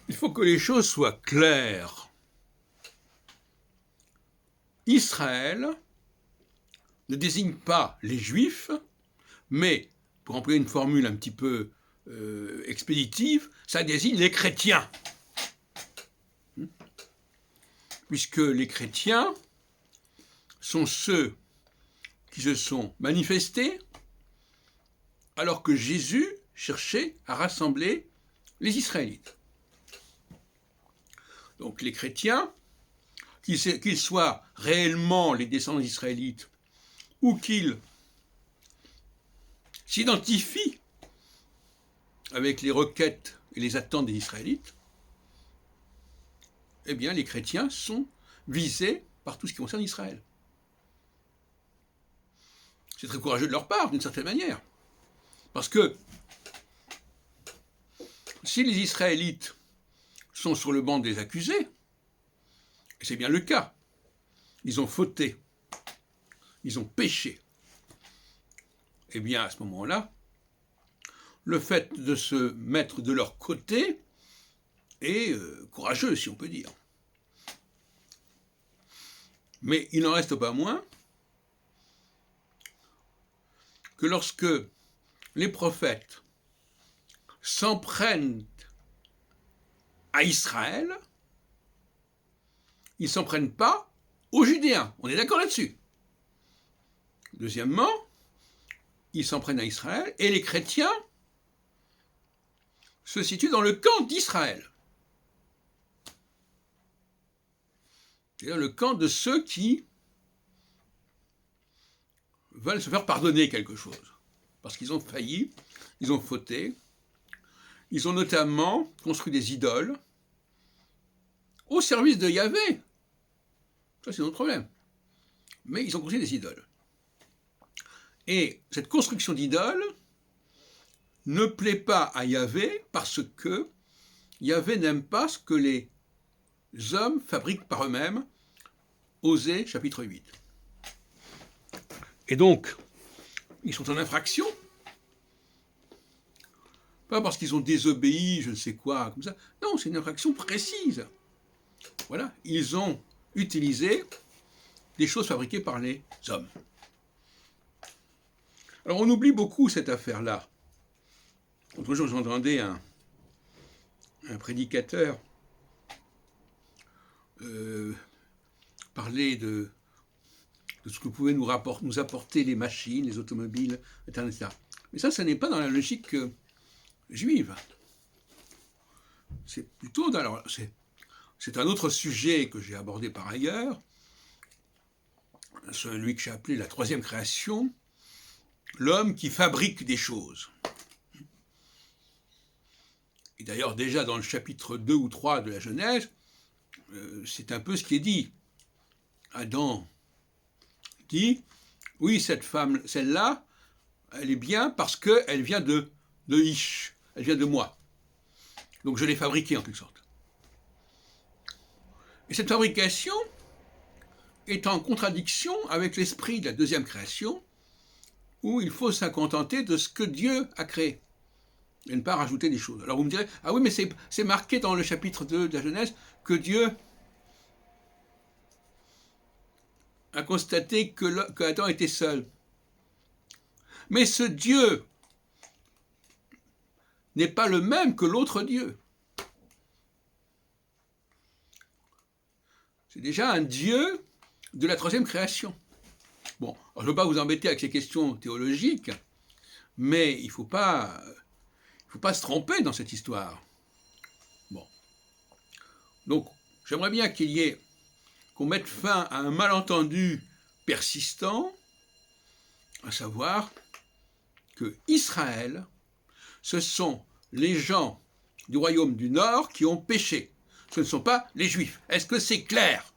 Il faut que les choses soient claires. Israël ne désigne pas les Juifs, mais, pour employer une formule un petit peu expéditive, ça désigne les chrétiens. Puisque les chrétiens sont ceux qui se sont manifestés alors que Jésus cherchait à rassembler les Israélites. Donc les chrétiens, qu'ils soient réellement les descendants d'Israélites ou qu'ils s'identifient avec les requêtes et les attentes des Israélites, eh bien les chrétiens sont visés par tout ce qui concerne Israël. C'est très courageux de leur part, d'une certaine manière. Parce que si les Israélites sont sur le banc des accusés, et c'est bien le cas, ils ont fauté, ils ont péché, eh bien à ce moment-là, le fait de se mettre de leur côté est courageux, si on peut dire. Mais il n'en reste pas moins que lorsque les prophètes s'en prennent à Israël, ils ne s'en prennent pas aux Judéens. On est d'accord là-dessus. Deuxièmement, ils s'en prennent à Israël et les chrétiens se situent dans le camp d'Israël. C'est-à-dire le camp de ceux qui veulent se faire pardonner quelque chose. Parce qu'ils ont failli, ils ont fauté. Ils ont notamment construit des idoles au service de Yahvé. Ça, c'est notre problème. Mais ils ont construit des idoles. Et cette construction d'idoles ne plaît pas à Yahvé parce que Yahvé n'aime pas ce que les hommes fabriquent par eux-mêmes. Osée, chapitre 8. Et donc, ils sont en infraction, pas parce qu'ils ont désobéi, je ne sais quoi, comme ça. Non, c'est une infraction précise. Voilà, ils ont utilisé des choses fabriquées par les hommes. Alors, on oublie beaucoup cette affaire-là. L'autre jour, j'entendais un prédicateur parler de ce que pouvaient nous apporter les machines, les automobiles, etc. Mais ça n'est pas dans la logique juive. C'est plutôt dans... C'est un autre sujet que j'ai abordé par ailleurs, celui que j'ai appelé la troisième création, l'homme qui fabrique des choses. Et d'ailleurs, déjà dans le chapitre 2 ou 3 de la Genèse, c'est un peu ce qui est dit. Adam dit, oui, cette femme, celle-là, elle est bien parce qu'elle vient de Ish, elle vient de moi. Donc je l'ai fabriquée en quelque sorte. Et cette fabrication est en contradiction avec l'esprit de la deuxième création, où il faut se contenter de ce que Dieu a créé, et ne pas rajouter des choses. Alors vous me direz, ah oui, mais c'est marqué dans le chapitre 2 de la Genèse que Dieu a constaté que Adam était seul. Mais ce Dieu n'est pas le même que l'autre Dieu. C'est déjà un Dieu de la troisième création. Bon, alors je ne veux pas vous embêter avec ces questions théologiques, mais il ne faut pas se tromper dans cette histoire. Bon. Donc, j'aimerais bien qu'on mette fin à un malentendu persistant, à savoir que Israël, ce sont les gens du royaume du Nord qui ont péché. Ce ne sont pas les Juifs. Est-ce que c'est clair ?